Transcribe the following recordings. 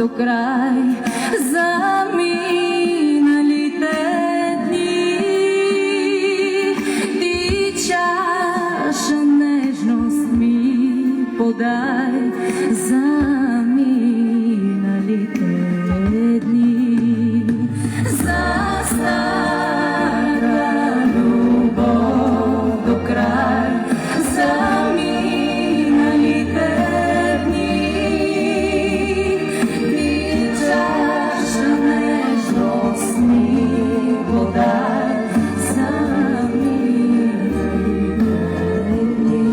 до край за миналите дни. Ти чаша нежност ми подай за миналите дни. За стара любов до край за миналите дни. Ти чаша нежност ми подай за миналите дни.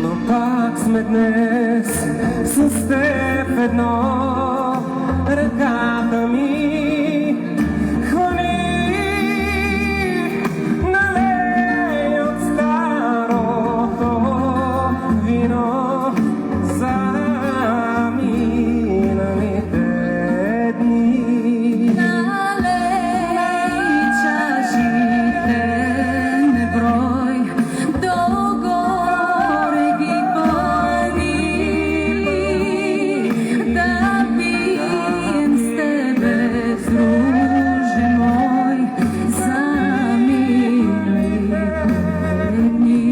Но пак сме днес с теб едно, ръката ми хвали, налей от старото вино за миналите дни. Налей чашите неброй, догоре ги пъни, да пием с тебе, друже мой, за миналите дни.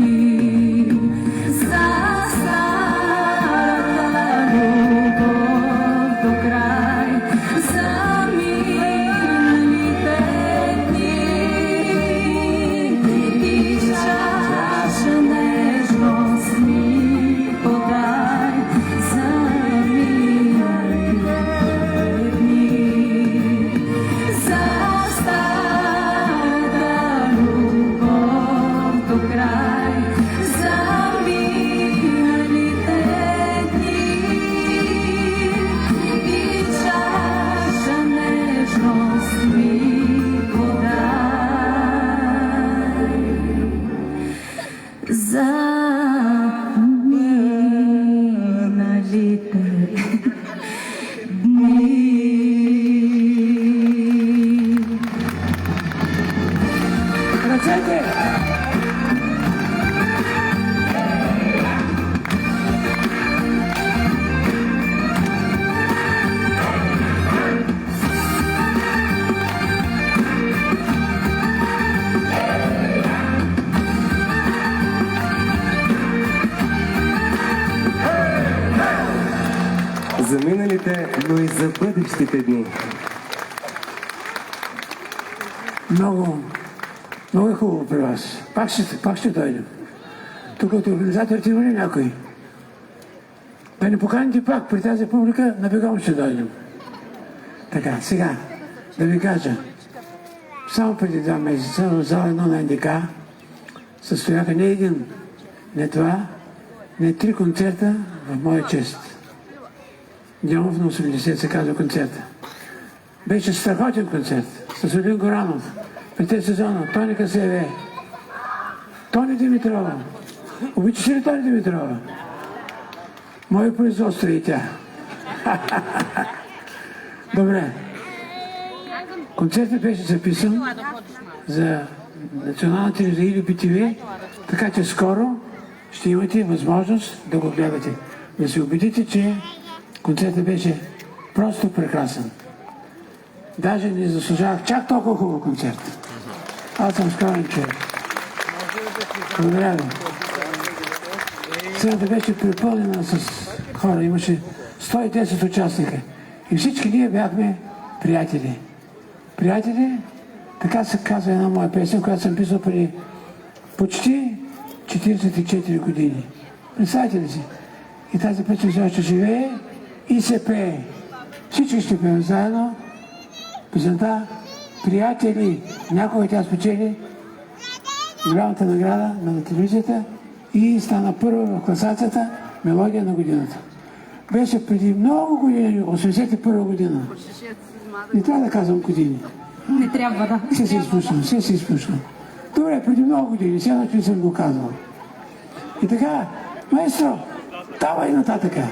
За старата любов до край, за миналите дни. Ти чаша нежност ми подай за миналите дни. За старата любов до край, за миналите дни. Ти чаша нежност ми подай за миналите дни. Ръцете! За миналите, но и за бъдещите дни. Много е хубаво при вас. Пак ще дойдем. Тук от организаторите има ли някой? Да ни поканите пак при тази публика, на бегом ще дойдем. Така, сега да ви кажа. Само преди 2 месеца в зала 1 на НДК състояха не един, не два, не 3 концерта в моя чест. Дянов на 80 се казва концерта. Беше страхотен концерт с Олин Горанов, Петър Сезонов, Тони Касеве, Тони Димитрова. Обичаш ли Тони Димитрова? Мое производство и тя. Добре. Концертът беше записан за Национална телевизия или БТВ, така че скоро ще имате възможност да го гледате. Да се убедите, че концертът беше просто прекрасен. Даже не заслужавах чак толкова хубав концерт. Аз съм скромен човек. Благодаря ви. Сцената беше препълнена с хора. Имаше 110 участника. И всички ние бяхме приятели. Приятели, така се казва една моя песен, която съм писал преди почти 44 години. Представете ли си? И тази песен все още живее и се пее. Всички ще пеем заедно. Песента приятели. Някога тя спечели голямата награда на телевизията и стана първа в класацията мелодия на годината. Беше преди много години, 81 година. Не трябва да казвам години. Не трябва да. Все се изпускам. Добре, преди много години, сега не съм го казвал. И така, маестро, давай нататъка.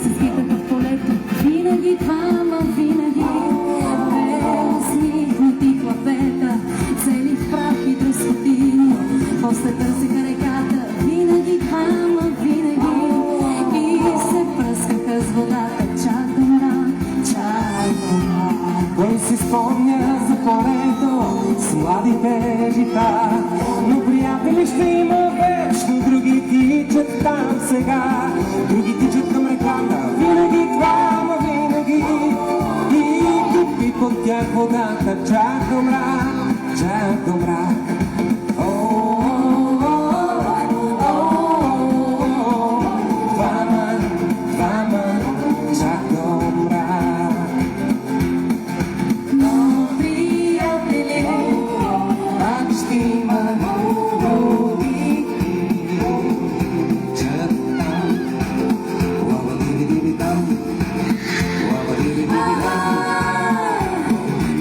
Се скитаха в полето, винаги двама, винаги. Усмихнати клапета, цели в прах и дръскотини. После търсиха реката, винаги двама, винаги. И се пръскаха с водата, чак до мрак, чак до мрак. Кой си спомня за полето с младите жита, но приятели ще има вечно, други тичат там сега, други тичат към реката, винаги двама, винаги. И кипи под тях водата, чак до мрак, чак до мрак. Двама, чак до мрак. Но приятели, Пак ще има други тичат там. Лава-ди-ди-ди-ди-там. Лава-ди-ди-ди-ди-там.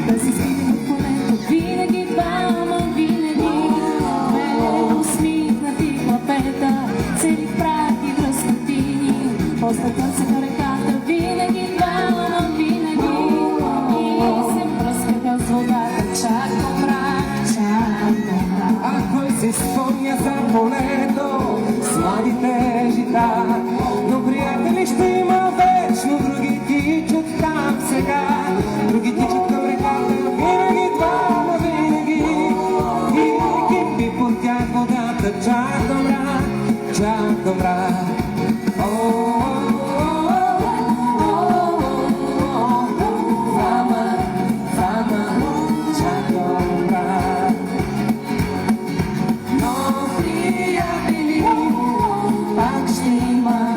да се скитаха в полето, винаги двама, винаги. Усмихнати клапета, цели в прах и дръскотини. После търсиха реката, винаги двама, винаги. И се пръскаха с водата, чак до мрак, чак до мрак. А кой си спомня за полето с младите жита, но приятели ще има вечно, други тичат там сега, други тичат към реката, винаги двама, винаги. И кипи под тях водата, чак до мрак, чак до мрак. Двама, чак до мрак. Но приятели, пак ще има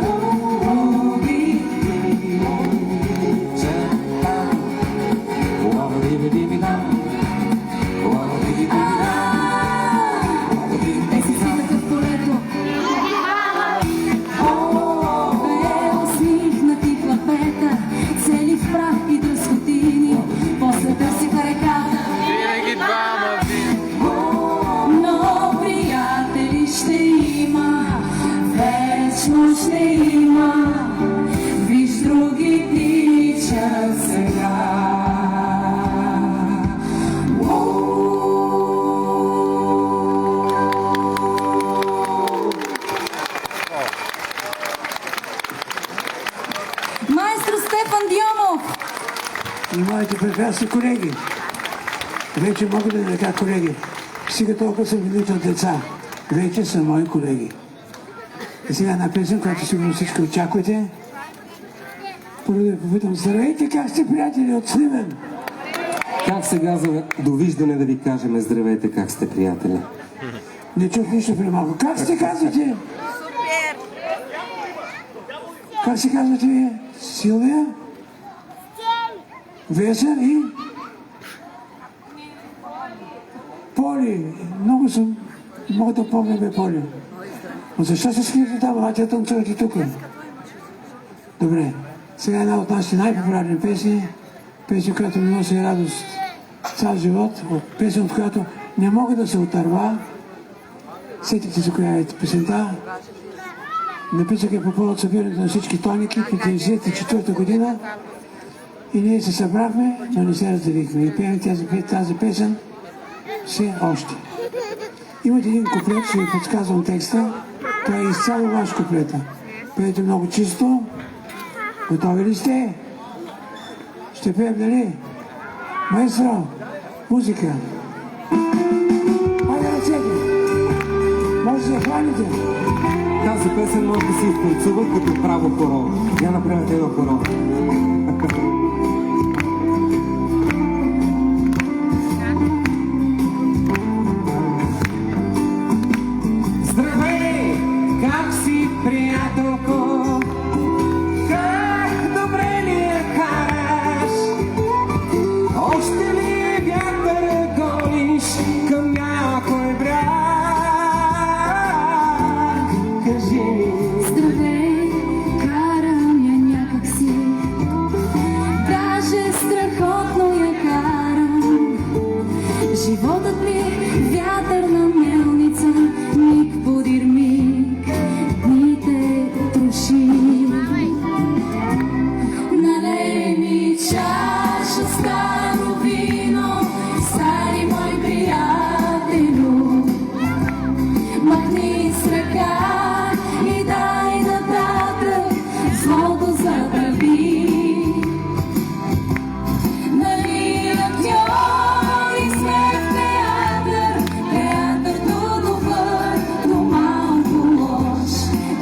други. Чак там. Лава-ди-ди-ди-ди-дам. Лава-ди-ди-ди-ди-дам. Те се скитаха в полето. Усмихнати клапета, цели в прах и дръскотини. После търсиха реката, Винаги двама, но приятели ще има, вечно ще има. Виж други тичат сега. Маестро Стефан Дионов! И моите прекрасни колеги. Вече мога да нарека колеги. Сега толкова съм величал деца. Вече са мои колеги. И сега една песен, която сигурно всички очаквате. Първо да ви попитам, здравейте, как сте, приятели от Сливен? Как сега за довиждане да ви кажем здравейте, как сте, приятели? Не чух нищо преди малко. Как се казвате? Как се казвате вие? Силвия? Весер и? Поли. Много съм. Мога да помня бе Поли. Но защо се скрите там? А тя танцувате тук. Добре. Сега една от нашите най-популярни песни. Песен, която ми носи радост цял живот. Песен, от която не мога да се отърва. Сетите се коя е песента. Написах я по повод събирането на всички тоники по 1994 година. И ние се събрахме, но не се разделихме. И пеем тази песен все още. Имате един куплет, ще ви подсказвам текста. Това е изцяло ваш куплета. Пеете много чисто. Готови ли сте? Ще пеем, нали? Маестро, музика. Хайде ръцете. Може да я хваните. Тази песен може да си изтанцува като право хоро. Я направете едно хоро. Здравей! Как си, приятелко? Как добре ли я караш? старо вино, стари мой приятелю. Махни с ръка и дай нататък, злото забрави. Нали актьор и сме в театър, театър добър, но малко лош.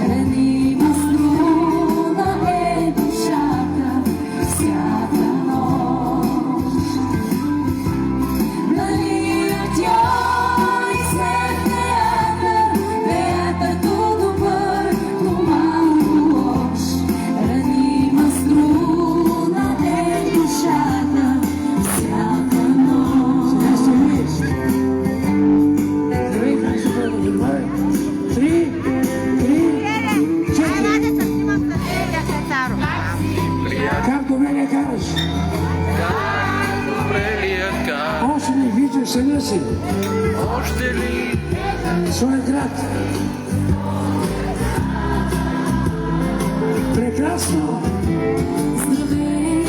Ранима струна е душата всяка нощ. Нали актьор и сме в театър, театър добър, но малко лош. Ранима струна е душата всяка нощ. Здравей, как се пее, добре? 3, 4. Как добре ли караш? Добре ли я караш? Още не виждаш съня си, Още ли? своя град. Прекрасно! Здравей,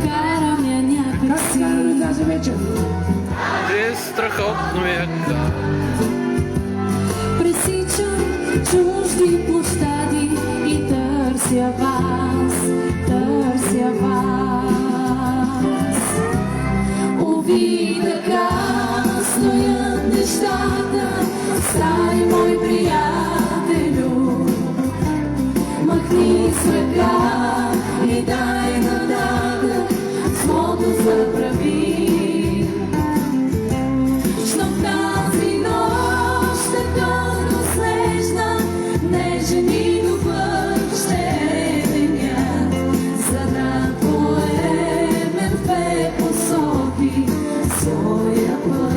карам я някак Как си. караме тази вечер? Де страхотно я караш? Пресичам чужди площади и търся вас, търся вас. Уви, така стоят нещата, стари мой приятелю. Махни с ръка и дай нататък, злото забрави. Щом тази нощ е тъмно снежна, нежен и добър ще е денят, за да поемем в две посоки своя път.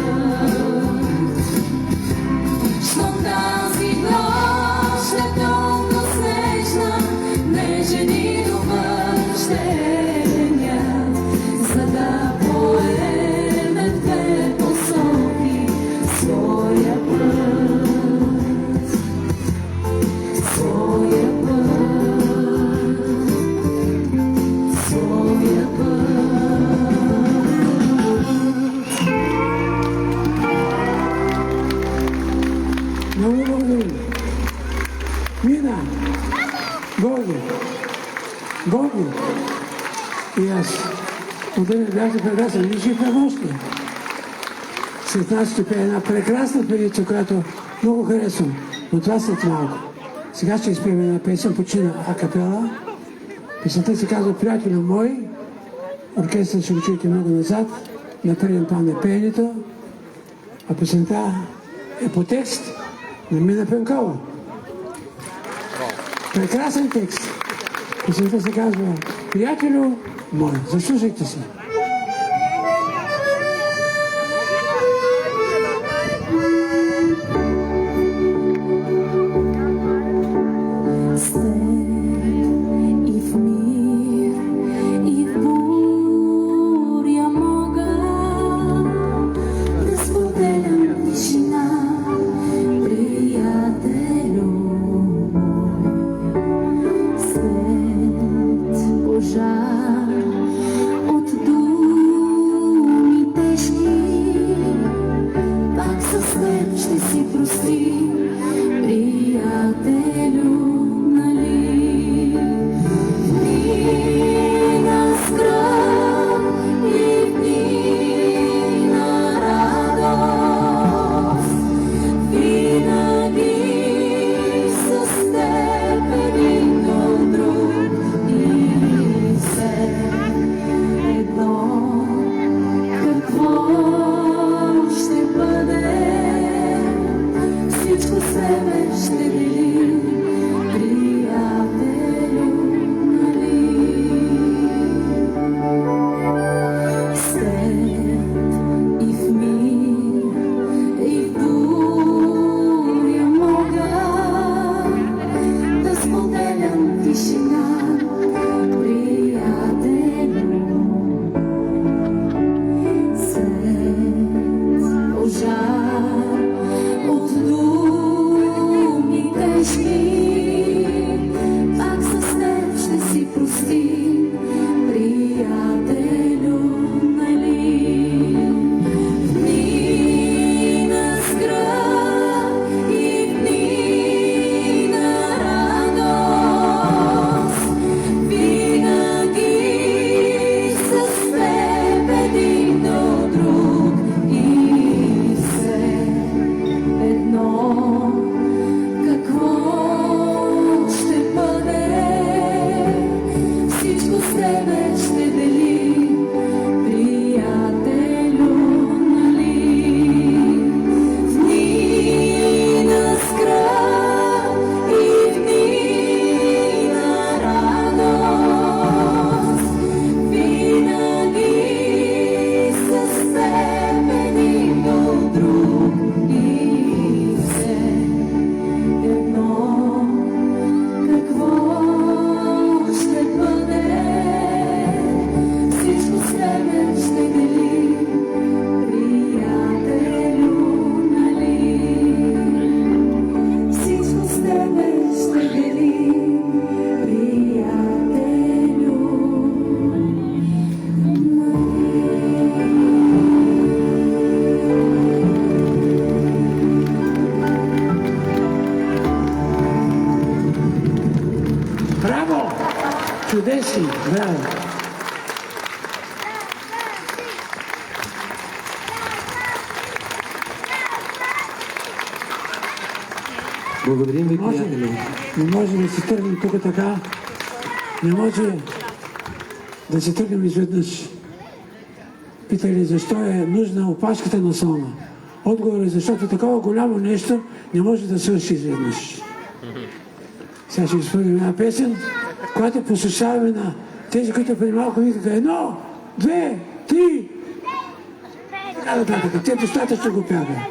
Щом тази нощ е тъмно снежна, нежен и добър ще е денят, за да поемем в две посоки своя път, своя път, своя път. Много благодарим. Мина, Гоги и аз. Благодаря, бяхте прекрасни. Вие ще певошки. След нас ще пее една прекрасна певица, която много харесвам. Но това след малко. Сега ще изпеем една песен, почина акапела. Песента се казва "Приятелю мой". Оркестър ще го чуете много назад. На преден план е пеенето. А песента е по текст на Мина Пенкова. Прекрасен текст. Песента се казва "Приятелю мой". Заслушайте се. С теб и в мир, и в буря мога да споделям тишина, приятелю мой. След пожар от душа Благодарим ви, Може, приятели. не може да се тръгнем тук така. Не може да се тръгнем изведнъж. Питали защо е нужна опашката на слона. Отговор е защото такова голямо нещо не може да свърши изведнъж. Сега ще изпълним една песен, която посвещаваме на тези, които преди малко викаха 1, 2, 3. Така нататък. Те достатъчно го пяха.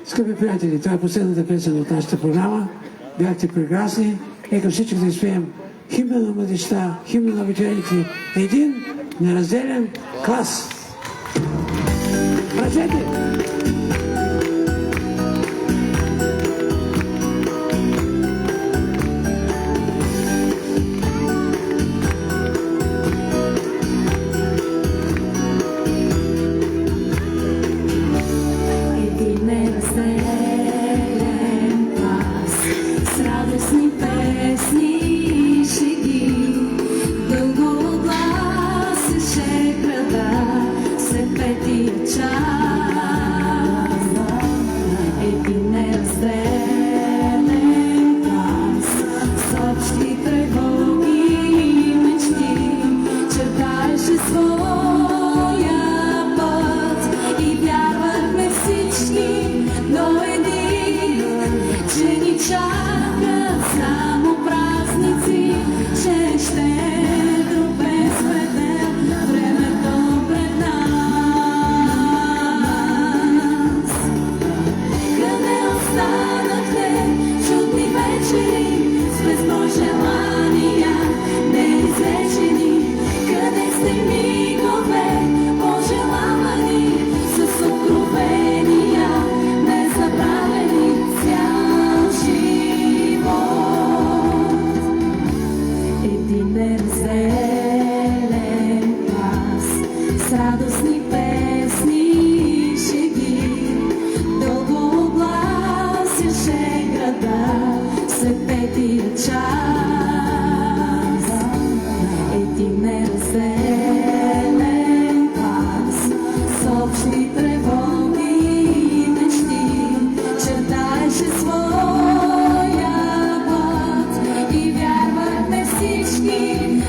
Скъпи приятели, това е последната песен от нашата програма. Бяхте прекрасни. Нека всички да изпеем химна на младежта, химна на ветераните. Един неразделен клас. Ръцете! Един неразделен глас с радостни песни и шеги, дълго гласеше града след петия час. Един неразделен глас с общи тревоги и мечти чертаеше своя път и вярвахме всички до един, че ни чакат само празници, че щедро безпредел времето пред нас. Къде останахте чудни вечери с безброй желания неизречени? Къде сте мигове пожелавани с откровения незабравени цял живот? Един неразделен глас с радостни песни и шеги, дълго огласяше града след петия час. Един неразделен глас с общи тревоги и мечти чертаеше своя път и вярвахме всички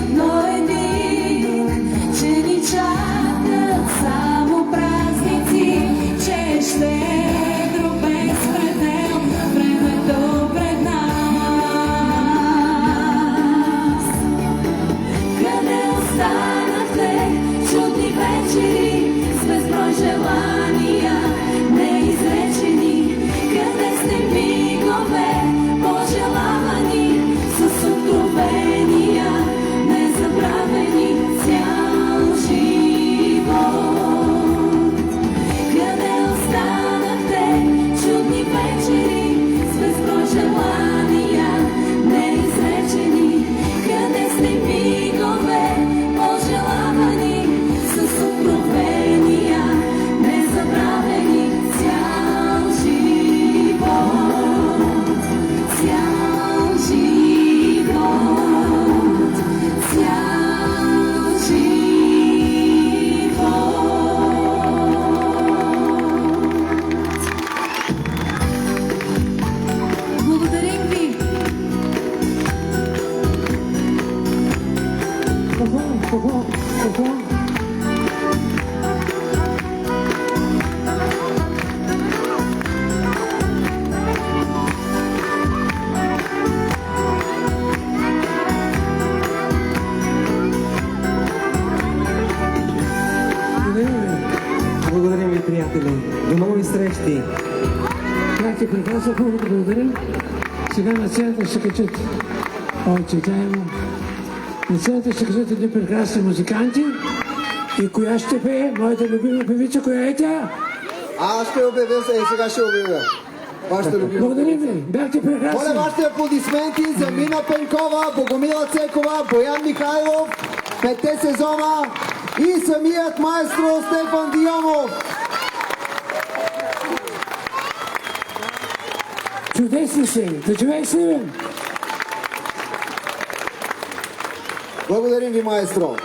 до един, че ни чакат само празници, че щедро безпредел времето пред нас. Къде останахте чудни вечери с безброй желания неизречени? Къде сте мигове пожелавани с откровения незабравени цял живот? Къде останахте чудни вечери с безброй желания неизречени? Къде сте мигове пожелавани с откровения незабравени цял живот? Цял живот, цял живот. Благодарим ви! Какво? Благодарим ви, приятели. До нови срещи. Бяхте прекрасна публика, благодарим. Сега на сцената ще качат читаемо. На сцената ще качат едни прекрасни музиканти. И коя ще пее? Моята любима певица, коя е тя? Аз ще обявя, сега ще обявя. Вашата любима. Благодарим ви, бяхте прекрасни. Моля вашите аплодисменти за Мина Пенкова, Богомила Цекова, Боян Михайлов, 5-те сезона и самият маестро Стефан Дионов. Чудесни си, да живей Сливен! Благодарим ви, маестро.